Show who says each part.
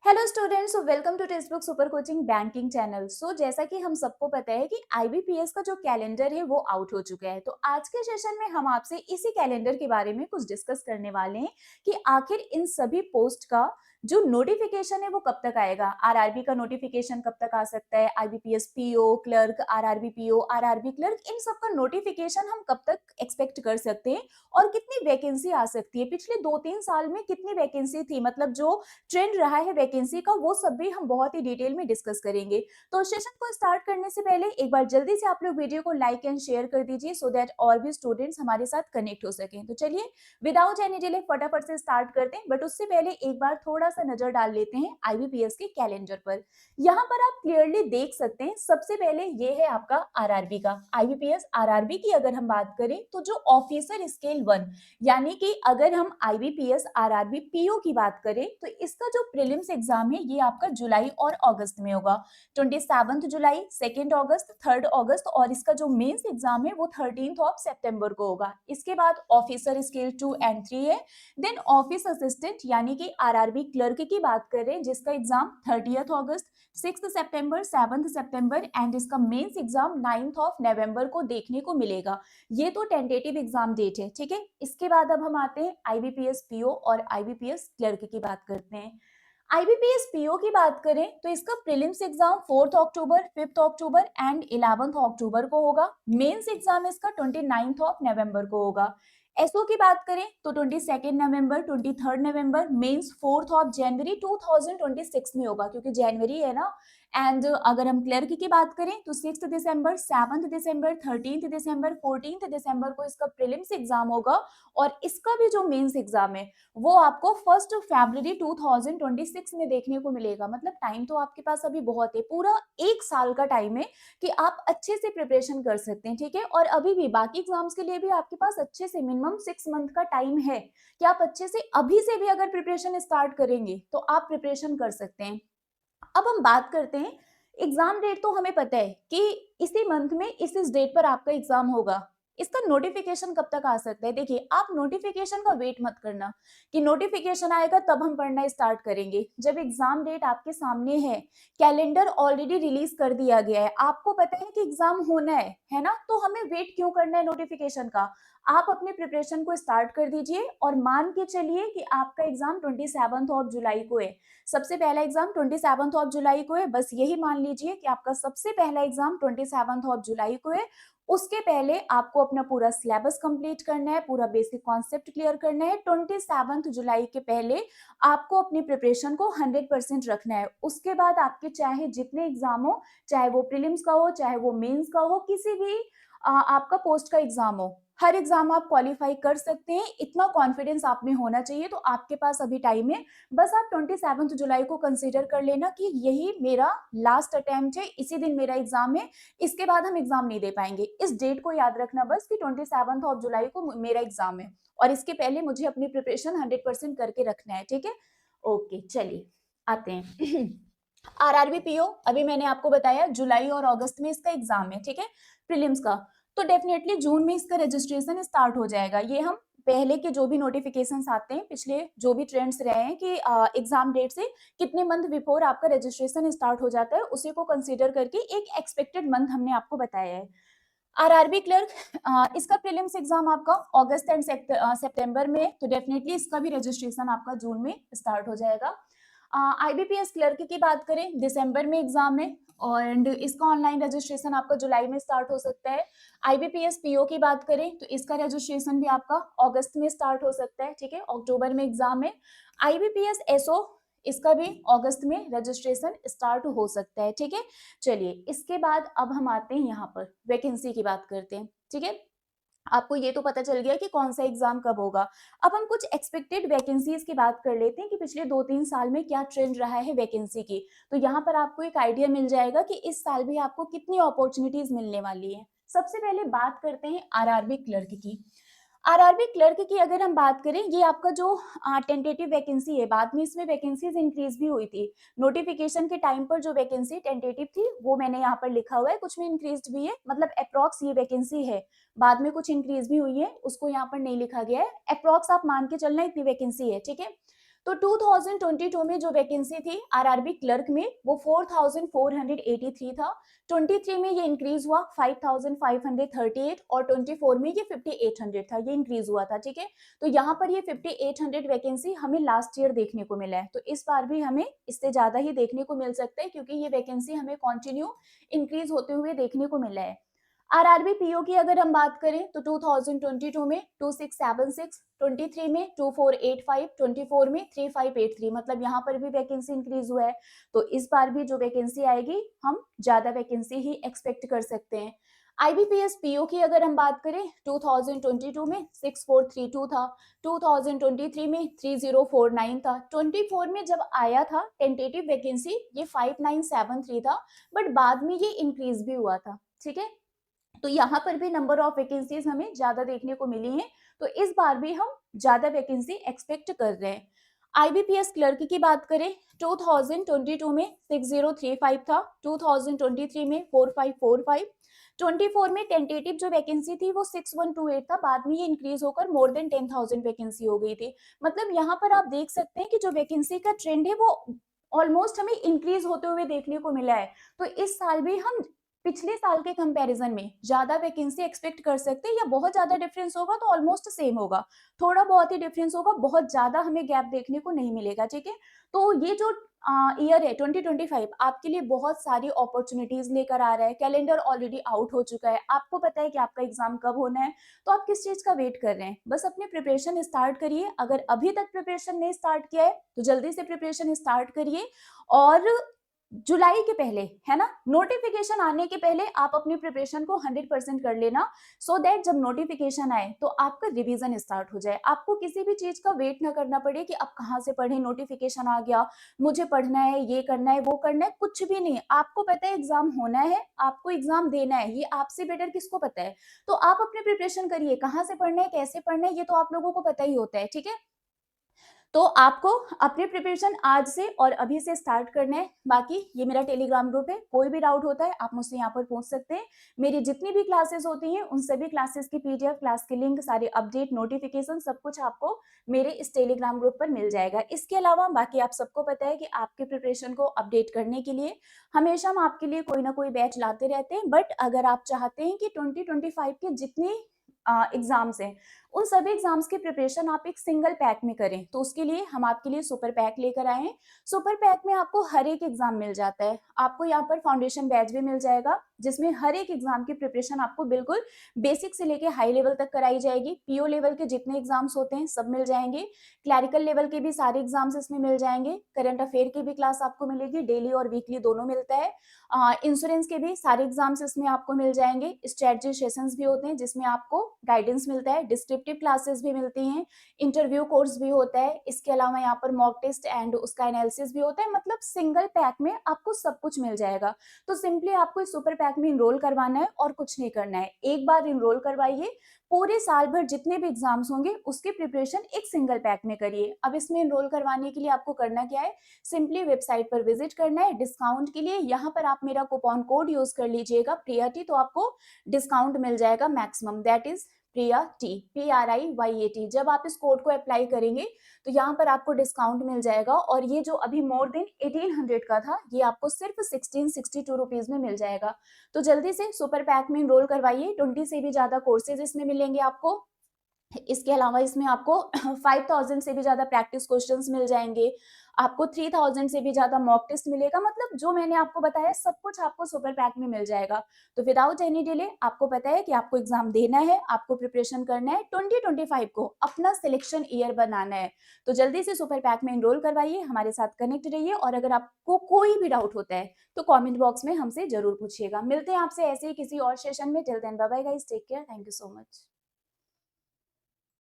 Speaker 1: Hello students, welcome to textbook super coaching banking channel. जैसा कि हम सबको पता है कि आईबीपीएस का जो कैलेंडर है वो आउट हो चुका है। तो आज के सेशन में हम आपसे इसी कैलेंडर के बारे में कुछ डिस्कस करने वाले हैं कि आखिर इन सभी पोस्ट का जो नोटिफिकेशन है वो कब तक आएगा। आरआरबी का नोटिफिकेशन कब तक आ सकता है, IBPS PO clerk, RRB PO, RRB clerk, इन सब का नोटिफिकेशन हम कब तक एक्सपेक्ट कर सकते हैं और कितनी वैकेंसी आ सकती है। पिछले 2-3 साल में कितनी वैकेंसी थी, मतलब जो ट्रेंड रहा है वैकेंसी का, वो सब भी हम बहुत ही डिटेल में डिस्कस करेंगे। तो सेशन को स्टार्ट करने से पहले एक बार जल्दी से आप लोग वीडियो को लाइक एंड शेयर कर दीजिए सो दैट और भी स्टूडेंट्स हमारे साथ कनेक्ट हो सकें। तो चलिए विदाउट एनी डिले फटाफट से स्टार्ट करते हैं, बट उससे पहले एक बार थोड़ा सा नजर डाल लेते हैं आईबीपीएस के कैलेंडर पर। यहाँ पर आप क्लियरली देख सकते हैं, सबसे पहले ये है आपका आरआरबी का। आईबीपीएस आरआरबी की अगर हम बात करें तो जो ऑफिसर स्केल 1, यानी कि अगर हम आईबीपीएस आरआरबी पीओ की बात करें तो इसका जो प्रीलिम्स एग्जाम है ये आपका जुलाई और अगस्त में होगा। 27 जुलाई, 2 अगस्त, 3 अगस्त, और इसका जो मेंस एग्जाम है वो 13 सितंबर को होगा। इसके बाद ऑफिसर स्केल 2 एंड 3 है। देन ऑफिस असिस्टेंट यानी कि आरआरबी क्लर्क की बात करें जिसका exam 30 August, 6 September, 7 September, and इसका मेंस एग्जाम 9 नवंबर को देखने को मिलेगा। ये तो टेंटेटिव एग्जाम डेट है, ठीक है। इसके बाद अब हम आते हैं आईबीपीएस पीओ और आईबीपीएस क्लर्क की बात करते हैं। आईबीपीएस पीओ की बात करें तो इसका prelims exam 4 October, 5 October and 11 अक्टूबर को होगा। मेंस एग्जाम इसका 29 नवंबर को होगा। एसओ की बात करें तो 22 नवंबर, 23 नवंबर, मेंस 4 जनवरी 2026 में होगा, क्योंकि जनवरी है ना। एंड अगर हम क्लर्क की बात करें तो 6 दिसंबर, 7 दिसंबर, 13 दिसंबर, 14 दिसंबर को इसका प्रीलिम्स एग्जाम होगा। और इसका भी जो मेंस एग्जाम है वो आपको 1 फरवरी 2026 में देखने को मिलेगा। मतलब टाइम तो आपके पास अभी बहुत है, पूरा 1 साल का टाइम है कि आप अच्छे से प्रिपरेशन कर सकते हैं, ठीक है। और अभी भी बाकी एग्जाम्स के लिए भी आपके पास अच्छे से मिनिमम 6 मंथ का टाइम है कि आप अच्छे से अभी से भी अगर प्रिपरेशन स्टार्ट करेंगे तो आप प्रिपरेशन कर सकते हैं। अब हम बात करते हैं एग्जाम डेट। तो हमें पता है कि इसी मंथ में इस डेट पर आपका एग्जाम होगा। इसका नोटिफिकेशन कब तक आ सकता है? देखिए, आप नोटिफिकेशन का वेट मत करना कि नोटिफिकेशन आएगा तब हम पढ़ना स्टार्ट करेंगे। जब एग्जाम डेट आपके सामने है, कैलेंडर ऑलरेडी रिलीज कर दिया गया है, आपको पता है कि एग्जाम होना है ना, तो हमें वेट क्यों करना है नोटिफिकेशन का? आप अपने प्रिपरेशन को स्टार्ट कर दीजिए और मान के चलिए कि आपका एग्जाम 27 जुलाई को है। सबसे पहला एग्जाम 27 जुलाई को है, बस यही मान लीजिए कि आपका सबसे पहला एग्जाम 27 जुलाई को है। उसके पहले आपको अपना पूरा सिलेबस कंप्लीट करना है, पूरा बेसिक कॉन्सेप्ट क्लियर करना है। 27 जुलाई के पहले आपको अपनी प्रिपरेशन को 100% रखना है। उसके बाद आपके चाहे जितने एग्जाम हो, चाहे वो प्रीलिम्स का हो, चाहे वो मेंस का हो, किसी भी आपका पोस्ट का एग्जाम हो, हर एग्जाम आप क्वालिफाई कर सकते हैं। इतना कॉन्फिडेंस आप में होना चाहिए। तो आपके पास अभी टाइम है, बस आप 27 जुलाई को कंसीडर कर लेना कि यही मेरा लास्ट अटेम्प्ट है, इसी दिन मेरा एग्जाम है, इसके बाद हम एग्जाम नहीं दे पाएंगे। इस डेट को याद रखना बस कि 27 जुलाई को मेरा एग्जाम है और इसके पहले मुझे अपनी प्रिपरेशन 100% करके रखना है, ठीक है। ओके, चलिए आते हैं आरआरबी पीओ। अभी मैंने आपको बताया जुलाई और अगस्त में इसका एग्जाम है, ठीक है, प्रीलिम्स का। तो डेफिनेटली जून में इसका रजिस्ट्रेशन स्टार्ट हो जाएगा। ये हम पहले के जो भी नोटिफिकेशंस आते हैं, पिछले जो भी ट्रेंड्स रहे हैं कि एग्जाम डेट से कितने मंथ बिफोर आपका रजिस्ट्रेशन स्टार्ट हो जाता है, उसी को कंसीडर करके एक एक्सपेक्टेड मंथ हमने आपको बताया है। आरआरबी क्लर्क, इसका प्रीलिम्स एग्जाम आपका अगस्त एंड सितंबर में है, तो डेफिनेटली इसका भी रजिस्ट्रेशन आपका जून में स्टार्ट हो जाएगा। आईबीपीएस क्लर्क की बात करें, दिसंबर में एग्जाम है और इसका ऑनलाइन रजिस्ट्रेशन आपका जुलाई में स्टार्ट हो सकता है। आईबीपीएस पीओ की बात करें तो इसका रजिस्ट्रेशन भी आपका अगस्त में स्टार्ट हो सकता है, ठीक है, अक्टूबर में एग्जाम है। आईबीपीएस एसओ, इसका भी अगस्त में रजिस्ट्रेशन स्टार्ट हो सकता है, ठीक है। चलिए, इसके बाद अब हम आते हैं यहाँ पर वैकेंसी की बात करते हैं, ठीक है। आपको ये तो पता चल गया कि कौन सा एग्जाम कब होगा। अब हम कुछ एक्सपेक्टेड वैकेंसीज की बात कर लेते हैं कि पिछले 2-3 साल में क्या ट्रेंड रहा है वैकेंसी की। तो यहाँ पर आपको एक आइडिया मिल जाएगा कि इस साल भी आपको कितनी अपॉर्चुनिटीज मिलने वाली है। सबसे पहले बात करते हैं आरआरबी क्लर्क की। आरआरबी क्लर्क की अगर हम बात करें, ये आपका जो टेंटेटिव वैकेंसी है, बाद में इसमें वैकेंसीज इंक्रीज भी हुई थी। नोटिफिकेशन के टाइम पर जो वैकेंसी टेंटेटिव थी वो मैंने यहाँ पर लिखा हुआ है, कुछ में इंक्रीज भी है, मतलब अप्रॉक्स ये वैकेंसी है। बाद में कुछ इंक्रीज भी हुई है, उसको यहाँ पर नहीं लिखा गया है। अप्रॉक्स आप मान के चलना इतनी वैकेंसी है, ठीक है। तो 2022 में जो वैकेंसी थी आरआरबी क्लर्क में वो 4483 था। 23 में ये इंक्रीज हुआ 5538 और 24 में ये 5800 था, ये इंक्रीज हुआ था, ठीक है। तो यहाँ पर ये 5800 वैकेंसी हमें लास्ट ईयर देखने को मिला है, तो इस बार भी हमें इससे ज्यादा ही देखने को मिल सकता है क्योंकि ये वैकेंसी हमें कंटिन्यू इंक्रीज होते हुए देखने को मिला है। आरआरबी पीओ की अगर हम बात करें तो 2022 में 2676, 23 में 2485, 24 में 3583, मतलब यहाँ पर भी वैकेंसी इंक्रीज हुआ है। तो इस बार भी जो वैकेंसी आएगी हम ज्यादा वैकेंसी ही एक्सपेक्ट कर सकते हैं। आईबीपीएस पीओ की अगर हम बात करें 2022 में 6432 था, 2023 में 3049 था, 24 में जब आया था टेंटेटिव वैकेंसी ये 5973 था, बट बाद में ये इंक्रीज भी हुआ था, ठीक है। तो यहाँ पर भी नंबर ऑफ वैकेंसीज हमें ज्यादा देखने को मिली हैं, तो इस बार भी हम ज्यादा वैकेंसी एक्सपेक्ट कर रहे हैं। आईबीपीएस क्लर्क की बात करें 2022 में 6035 था, 2023 में 4545, 24 में टेंटेटिव जो वैकेंसी थी वो 6128 था, बाद में ये इंक्रीज होकर मोर देन 10,000 वैकेंसी हो गई थी। मतलब यहाँ पर आप देख सकते हैं कि जो वैकेंसी का ट्रेंड है वो ऑलमोस्ट हमें इंक्रीज होते हुए देखने को मिला है। तो इस साल भी हम पिछले साल के कंपैरिजन में ज्यादा वैकेंसी एक्सपेक्ट कर सकते हैं, या बहुत ज्यादा डिफरेंस होगा तो ऑलमोस्ट सेम होगा, थोड़ा बहुत ही डिफरेंस होगा, बहुत ज्यादा हमें गैप देखने को नहीं मिलेगा, ठीक है। तो ये जो ईयर है 2025 आपके लिए बहुत सारी अपॉर्चुनिटीज लेकर आ रहा है। कैलेंडर ऑलरेडी आउट हो चुका है, आपको पता है कि आपका एग्जाम कब होना है, तो आप किस चीज का वेट कर रहे हैं? बस अपने प्रिपरेशन स्टार्ट करिए। अगर अभी तक प्रिपरेशन नहीं स्टार्ट किया है तो जल्दी से प्रिपरेशन स्टार्ट करिए, और जुलाई के पहले, है ना, नोटिफिकेशन आने के पहले आप अपनी प्रिपरेशन को 100% कर लेना, सो दैट जब नोटिफिकेशन आए तो आपका रिवीजन स्टार्ट हो जाए, आपको किसी भी चीज का वेट ना करना पड़े कि अब कहाँ से पढ़े, नोटिफिकेशन आ गया, मुझे पढ़ना है, ये करना है, वो करना है, कुछ भी नहीं। आपको पता है एग्जाम होना है, आपको एग्जाम देना है, ये आपसे बेटर किसको पता है? तो आप अपनी प्रिपरेशन करिए, कहाँ से पढ़ना है, कैसे पढ़ना है, ये तो आप लोगों को पता ही होता है, ठीक है। तो आपको अपनी प्रिपरेशन आज से और अभी से स्टार्ट करना है। बाकी ये मेरा टेलीग्राम ग्रुप है, कोई भी डाउट होता है आप मुझसे यहाँ पर पूछ सकते हैं। मेरी जितनी भी क्लासेस होती हैं उन सभी क्लासेस की पीडीएफ, क्लास के लिंक, सारे अपडेट, नोटिफिकेशन, सब कुछ आपको मेरे इस टेलीग्राम ग्रुप पर मिल जाएगा। इसके अलावा बाकी आप सबको पता है कि आपके प्रिपरेशन को अपडेट करने के लिए हमेशा हम आपके लिए कोई ना कोई बैच लाते रहते हैं। बट अगर आप चाहते हैं कि 2025 के जितने एग्जाम्स हैं उन सभी एग्जाम्स की प्रिपरेशन आप एक सिंगल पैक में करें, तो उसके लिए हम आपके लिए सुपर पैक लेकर आए हैं। सुपर पैक में आपको हर एक एग्जाम मिल जाता है, आपको यहाँ पर फाउंडेशन बैच भी मिल जाएगा जिसमें हर एक एग्जाम की प्रिपरेशन आपको बिल्कुल बेसिक से लेके हाई लेवल तक कराई जाएगी। पीओ लेवल के जितने एग्जाम्स होते हैं सब मिल जाएंगे, क्लैरिकल लेवल के भी सारे एग्जाम्स इसमें मिल जाएंगे, करंट अफेयर की भी क्लास आपको मिलेगी, डेली और वीकली दोनों मिलता है। इंश्योरेंस के भी सारे एग्जाम्स इसमें आपको मिल जाएंगे, स्ट्रेटजी सेशंस भी होते हैं जिसमें आपको गाइडेंस मिलता है, डिस्क्रिप्टिव क्लासेस भी मिलती हैं, इंटरव्यू कोर्स भी होता है, इसके अलावा यहाँ पर मॉक टेस्ट एंड उसका एनालिसिस भी होता है। मतलब सिंगल पैक में आपको सब कुछ मिल जाएगा। तो सिंपली आपको इस सुपर पैक में इनरोल करवाना है और कुछ नहीं करना है, एक बार इनरोल करवाइए, पूरे साल भर जितने भी एग्जाम्स होंगे उसकी प्रिपरेशन एक सिंगल पैक में करिए। अब इसमें इनरोल करवाने के लिए आपको करना क्या है, सिंपली वेबसाइट पर विजिट करना है। डिस्काउंट के लिए यहाँ पर आप मेरा कूपन कोड यूज कर लीजिएगा प्रिया टी, तो आपको डिस्काउंट मिल जाएगा maximum, that is Priya T, PRIYAT। जब आप इस कोड को अप्लाई करेंगे तो यहाँ पर आपको डिस्काउंट मिल जाएगा, और ये जो अभी मोर देन 1800 का था ये आपको सिर्फ 1662 रुपीज में मिल जाएगा। तो जल्दी से सुपर पैक में इनरोल करवाइए, 20 से भी ज्यादा कोर्सेज इसमें मिलेंगे आपको। इसके अलावा इसमें आपको 5000 से भी ज्यादा प्रैक्टिस क्वेश्चंस मिल जाएंगे, आपको 3000 से भी ज्यादा मॉक टेस्ट मिलेगा। मतलब जो मैंने आपको बताया सब कुछ आपको सुपर पैक में मिल जाएगा। तो विदाउट एनी डिले, आपको पता है कि आपको एग्जाम देना है, आपको प्रिपरेशन करना है, 2025 को अपना सिलेक्शन ईयर बनाना है। तो जल्दी से सुपर पैक में एनरोल करवाइए, हमारे साथ कनेक्ट रहिए, और अगर आपको कोई भी डाउट होता है तो कॉमेंट बॉक्स में हमसे जरूर पूछिएगा। मिलते हैं आपसे ऐसे ही किसी और सेशन में। Till then bye bye guys, take care, thank you so much.